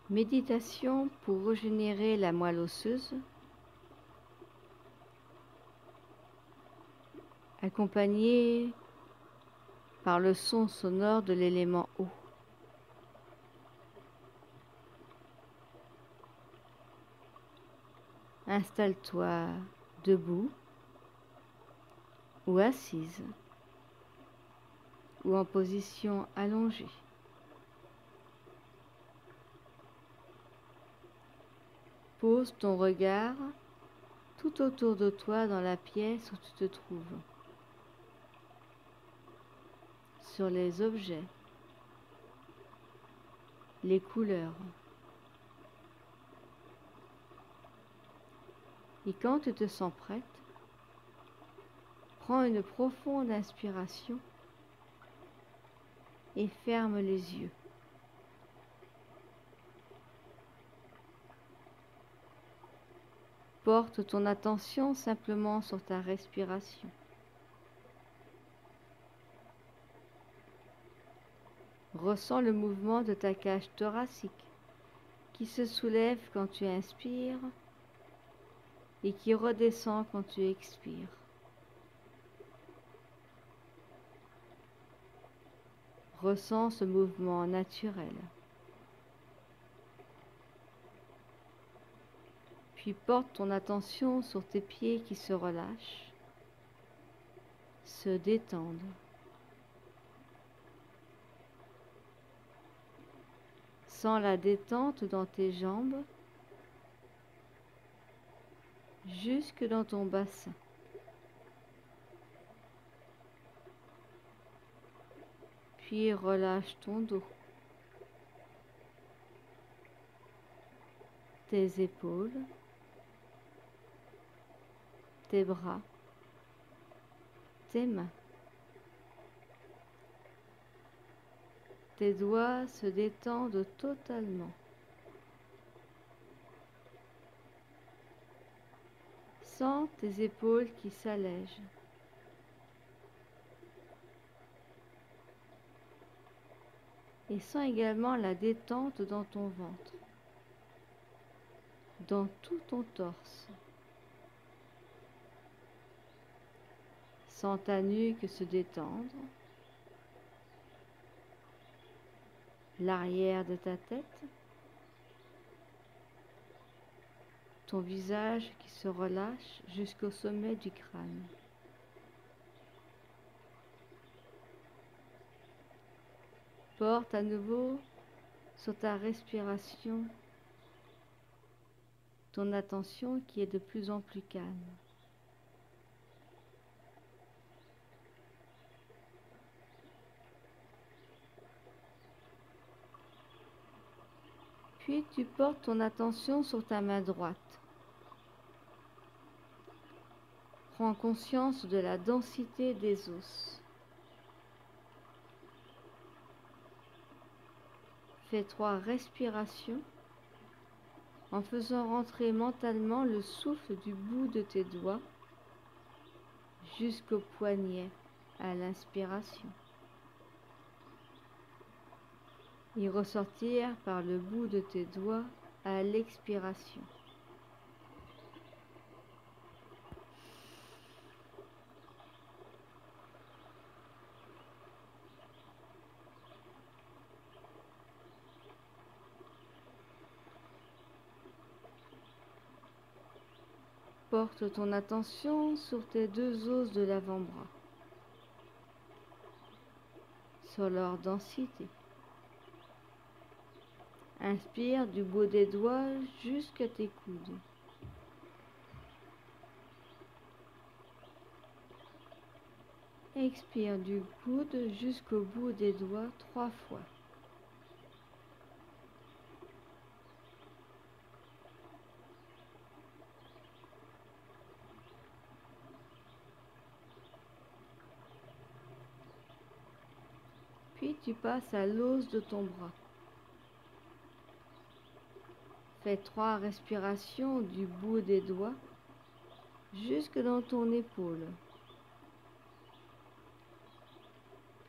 Méditation pour régénérer la moelle osseuse, accompagnée par le son sonore de l'élément eau. Installe-toi debout ou assise ou en position allongée. Pose ton regard tout autour de toi dans la pièce où tu te trouves, sur les objets, les couleurs. Et quand tu te sens prête, prends une profonde inspiration et ferme les yeux. Porte ton attention simplement sur ta respiration. Ressens le mouvement de ta cage thoracique qui se soulève quand tu inspires et qui redescend quand tu expires. Ressens ce mouvement naturel. Puis porte ton attention sur tes pieds qui se relâchent, se détendent. Sens la détente dans tes jambes, jusque dans ton bassin. Puis relâche ton dos, tes épaules, tes bras, tes mains. Tes doigts se détendent totalement. Sens tes épaules qui s'allègent. Et sens également la détente dans ton ventre, dans tout ton torse. Sens ta nuque se détendre, l'arrière de ta tête, ton visage qui se relâche jusqu'au sommet du crâne. Porte à nouveau sur ta respiration ton attention qui est de plus en plus calme. Puis tu portes ton attention sur ta main droite. Prends conscience de la densité des os. Fais 3 respirations en faisant rentrer mentalement le souffle du bout de tes doigts jusqu'au poignet à l'inspiration et ressortir par le bout de tes doigts à l'expiration. Porte ton attention sur tes 2 os de l'avant-bras, sur leur densité. Inspire du bout des doigts jusqu'à tes coudes. Expire du coude jusqu'au bout des doigts 3 fois. Puis tu passes à l'os de ton bras. Fais 3 respirations du bout des doigts jusque dans ton épaule.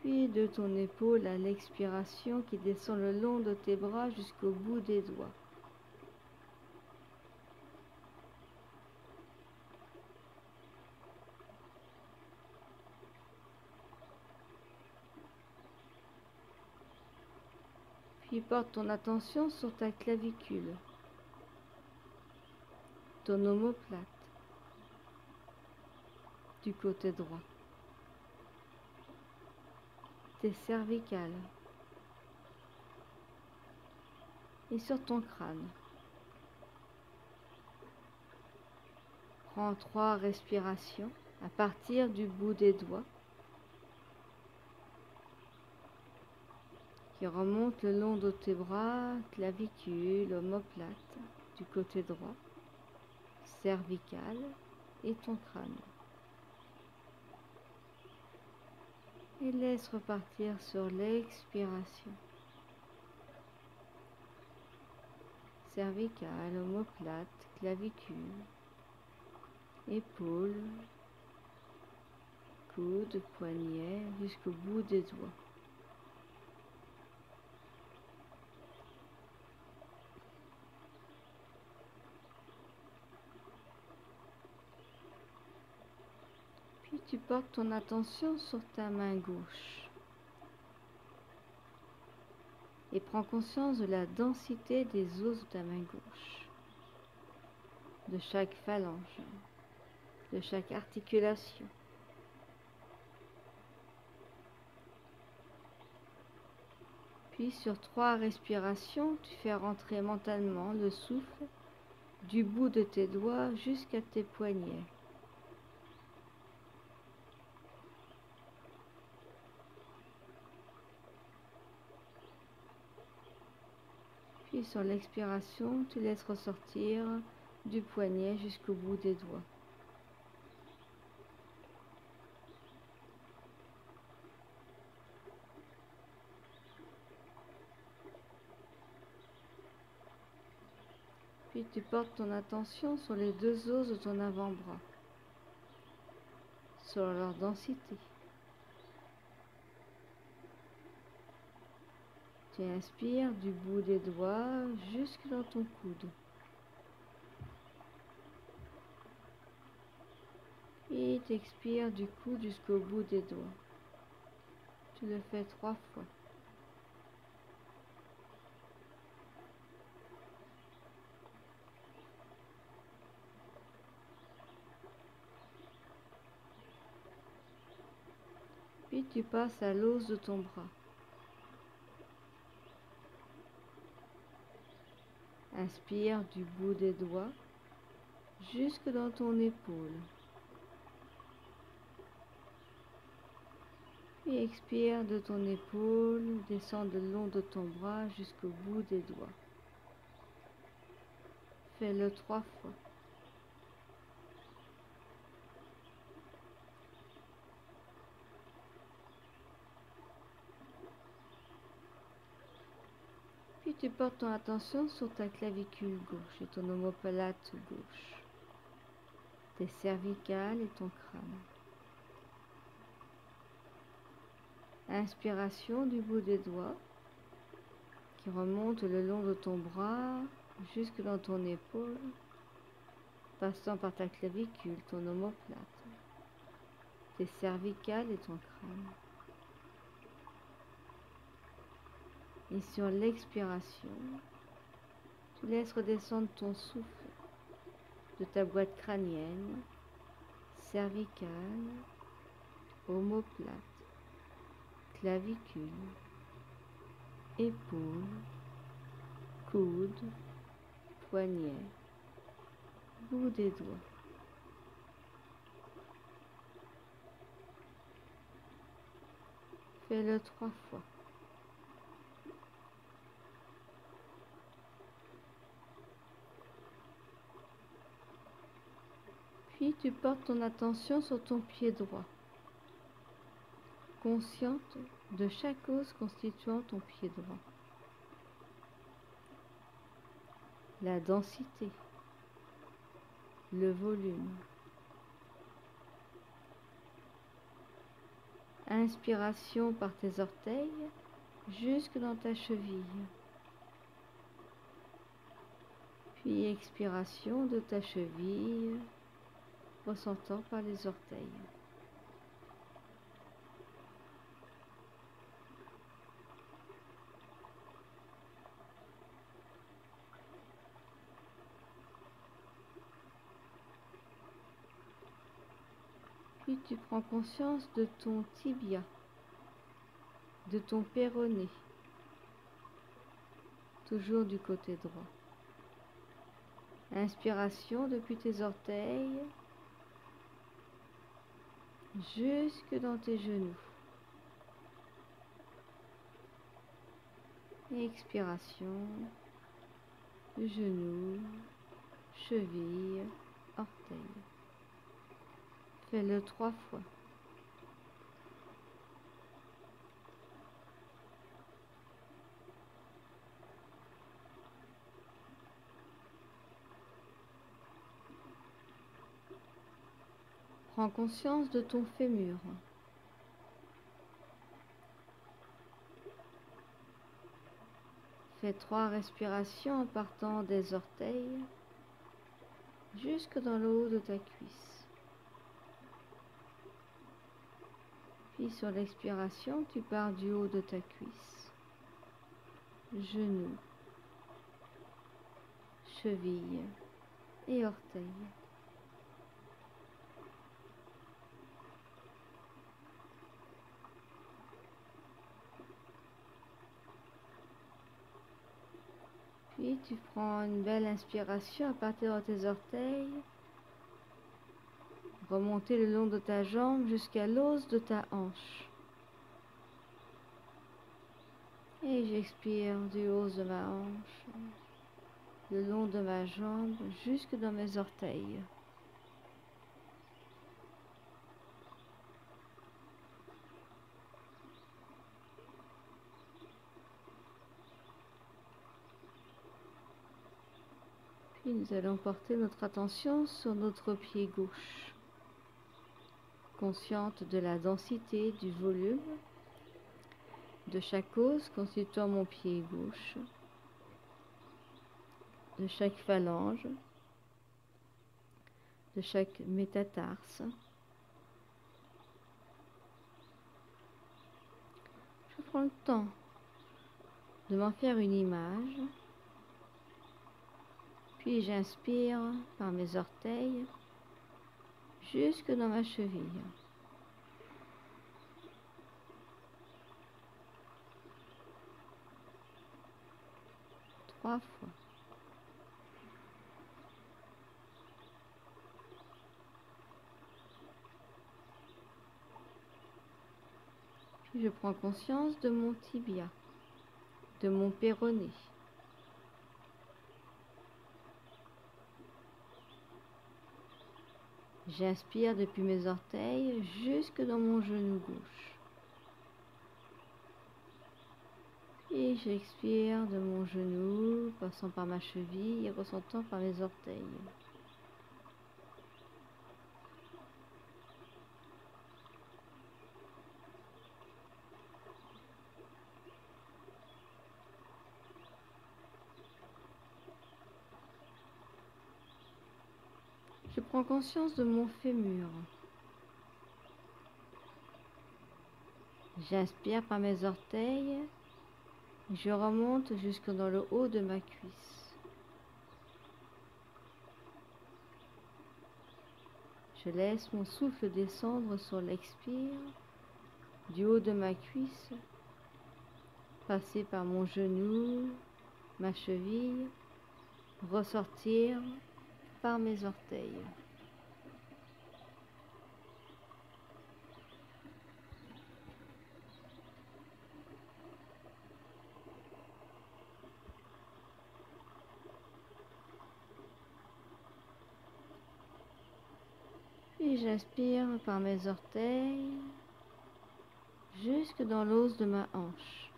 Puis de ton épaule à l'expiration qui descend le long de tes bras jusqu'au bout des doigts. Puis porte ton attention sur ta clavicule, ton omoplate, du côté droit, tes cervicales et sur ton crâne. Prends 3 respirations à partir du bout des doigts qui remontent le long de tes bras, clavicule, omoplate, du côté droit, cervicale et ton crâne. Et laisse repartir sur l'expiration. Cervicale, omoplate, clavicule, épaule, coude, poignet, jusqu'au bout des doigts. Puis tu portes ton attention sur ta main gauche et prends conscience de la densité des os de ta main gauche, de chaque phalange, de chaque articulation. Puis sur 3 respirations, tu fais rentrer mentalement le souffle du bout de tes doigts jusqu'à tes poignets. Puis sur l'expiration, tu laisses ressortir du poignet jusqu'au bout des doigts. Puis tu portes ton attention sur les 2 os de ton avant-bras, sur leur densité. Tu inspires du bout des doigts jusque dans ton coude. Et tu expires du coude jusqu'au bout des doigts. Tu le fais 3 fois. Puis tu passes à l'os de ton bras. Inspire du bout des doigts jusque dans ton épaule. Puis expire de ton épaule, descend le long de ton bras jusqu'au bout des doigts. Fais-le 3 fois. Puis tu portes ton attention sur ta clavicule gauche et ton omoplate gauche, tes cervicales et ton crâne. Inspiration du bout des doigts qui remonte le long de ton bras jusque dans ton épaule, passant par ta clavicule, ton omoplate, tes cervicales et ton crâne. Et sur l'expiration, tu laisses redescendre ton souffle de ta boîte crânienne, cervicale, omoplate, clavicule, épaule, coude, poignet, bout des doigts. Fais-le 3 fois. Puis tu portes ton attention sur ton pied droit, consciente de chaque os constituant ton pied droit. La densité, le volume. Inspiration par tes orteils jusque dans ta cheville. Puis expiration de ta cheville, ressentant par les orteils. Puis tu prends conscience de ton tibia, de ton péroné, toujours du côté droit. Inspiration depuis tes orteils, jusque dans tes genoux. Et expiration, genoux, cheville, orteil. Fais-le 3 fois. Prends conscience de ton fémur. Fais 3 respirations en partant des orteils jusque dans le haut de ta cuisse. Puis sur l'expiration, tu pars du haut de ta cuisse, genoux, cheville et orteil. Puis tu prends une belle inspiration à partir de tes orteils, remonter le long de ta jambe jusqu'à l'os de ta hanche. Et j'expire du haut de ma hanche, le long de ma jambe jusque dans mes orteils. Puis nous allons porter notre attention sur notre pied gauche, consciente de la densité, du volume de chaque os constituant mon pied gauche, de chaque phalange, de chaque métatarse. Je prends le temps de m'en faire une image, puis j'inspire par mes orteils jusque dans ma cheville. 3 fois. Puis je prends conscience de mon tibia, de mon péroné. J'inspire depuis mes orteils jusque dans mon genou gauche. Et j'expire de mon genou, passant par ma cheville et ressentant par mes orteils. Je prends conscience de mon fémur. J'inspire par mes orteils. Je remonte jusque dans le haut de ma cuisse. Je laisse mon souffle descendre sur l'expire, du haut de ma cuisse, passer par mon genou, ma cheville, ressortir par mes orteils. Puis j'inspire par mes orteils jusque dans l'os de ma hanche.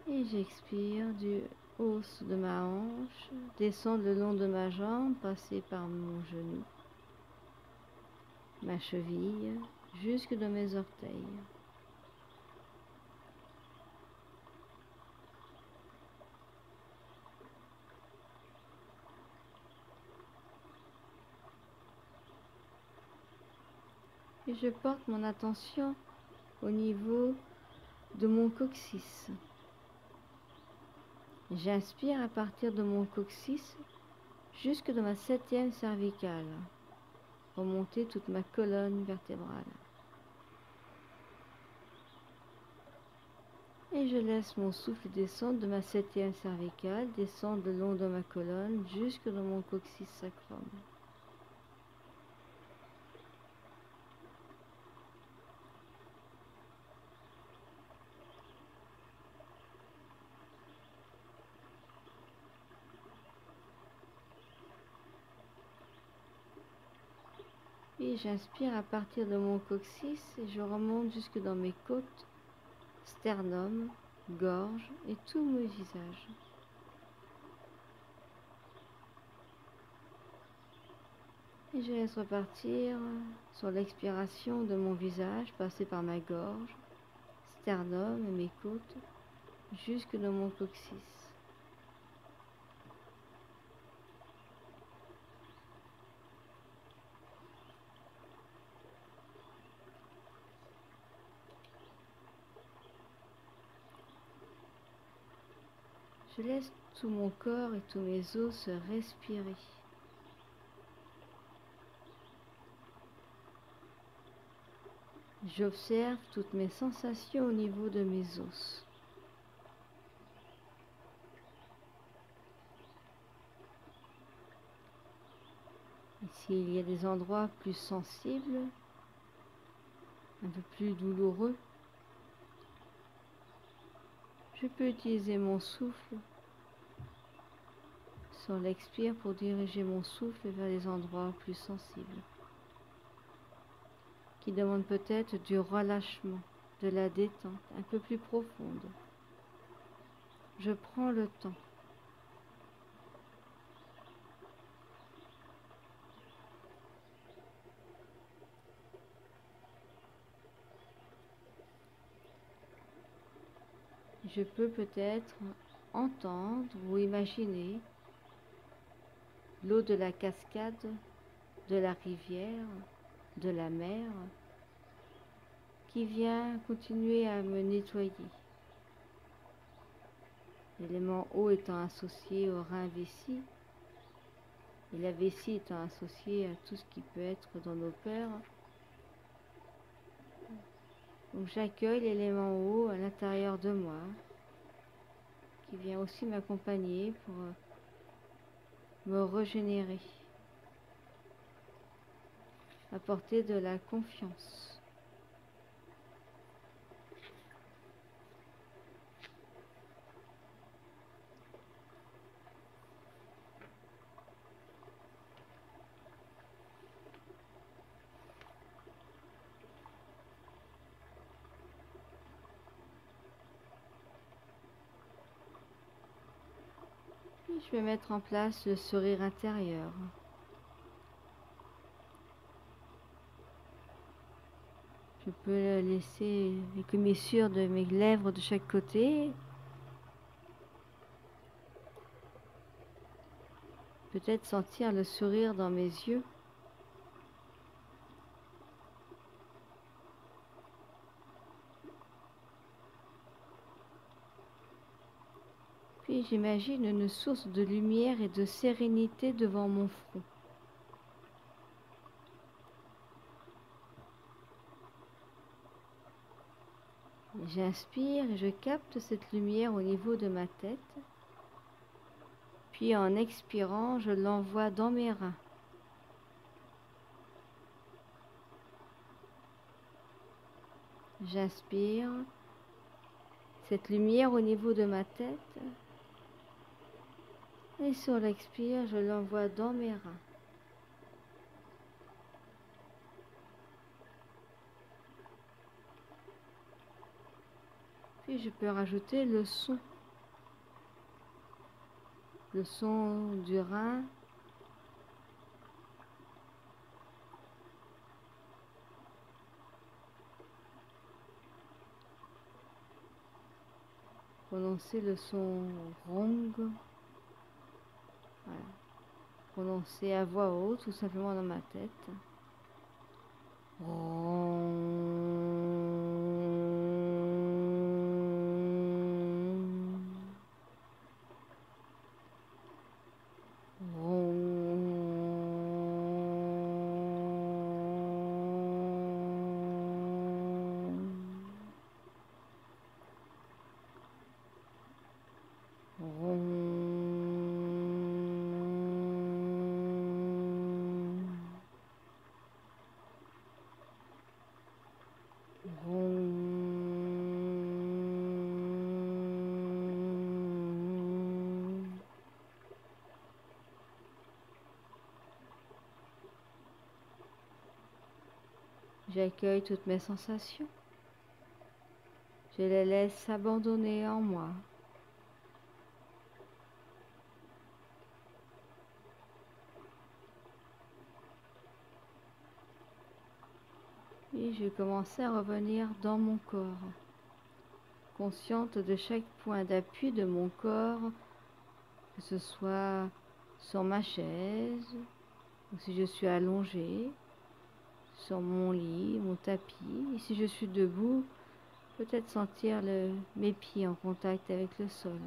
Et j'expire du os de ma hanche, descendre le long de ma jambe, passer par mon genou, ma cheville, jusque dans mes orteils. Et je porte mon attention au niveau de mon coccyx. J'inspire à partir de mon coccyx jusque dans ma 7e cervicale, remonter toute ma colonne vertébrale. Et je laisse mon souffle descendre de ma 7e cervicale, descendre le long de ma colonne jusque dans mon coccyx sacrum. Et j'inspire à partir de mon coccyx et je remonte jusque dans mes côtes, sternum, gorge et tout mon visage. Et je laisse repartir sur l'expiration de mon visage, passer par ma gorge, sternum et mes côtes, jusque dans mon coccyx. Je laisse tout mon corps et tous mes os se respirer. J'observe toutes mes sensations au niveau de mes os. Et s'il y a des endroits plus sensibles, un peu plus douloureux, je peux utiliser mon souffle sur l'expire pour diriger mon souffle vers les endroits plus sensibles, qui demandent peut-être du relâchement, de la détente un peu plus profonde. Je prends le temps. Je peux peut-être entendre ou imaginer l'eau de la cascade, de la rivière, de la mer, qui vient continuer à me nettoyer. L'élément eau étant associé au rein vessie, et la vessie étant associée à tout ce qui peut être dans nos peurs. Donc j'accueille l'élément eau à l'intérieur de moi, qui vient aussi m'accompagner pour me régénérer, apporter de la confiance. Je vais mettre en place le sourire intérieur. Je peux laisser les commissures de mes lèvres de chaque côté. Peut-être sentir le sourire dans mes yeux. Puis j'imagine une source de lumière et de sérénité devant mon front. J'inspire et je capte cette lumière au niveau de ma tête. Puis en expirant, je l'envoie dans mes reins. J'inspire cette lumière au niveau de ma tête. Et sur l'expire, je l'envoie dans mes reins. Puis je peux rajouter le son du rein, Prononcer le son rong. Voilà. Prononcer à voix haute ou simplement dans ma tête. J'accueille toutes mes sensations. Je les laisse s'abandonner en moi. Et je commence à revenir dans mon corps, consciente de chaque point d'appui de mon corps, que ce soit sur ma chaise, ou si je suis allongée, sur mon lit, mon tapis. Et si je suis debout, peut-être sentir mes pieds en contact avec le sol.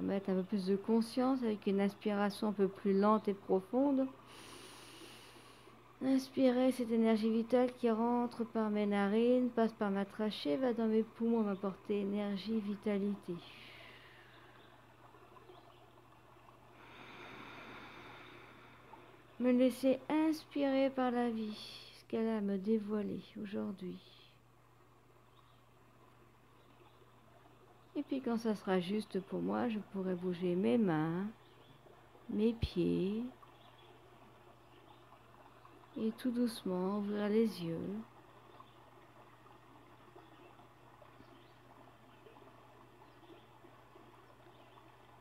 Mettre un peu plus de conscience avec une inspiration un peu plus lente et profonde. Inspirez cette énergie vitale qui rentre par mes narines, passe par ma trachée, va dans mes poumons, m'apporter énergie, vitalité. Me laisser inspirer par la vie, ce qu'elle a à me dévoiler aujourd'hui. Et puis quand ça sera juste pour moi, je pourrai bouger mes mains, mes pieds, et tout doucement ouvrir les yeux.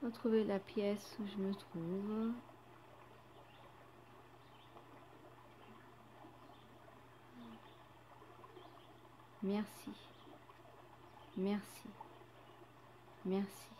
Retrouver la pièce où je me trouve. Merci. Merci. Merci.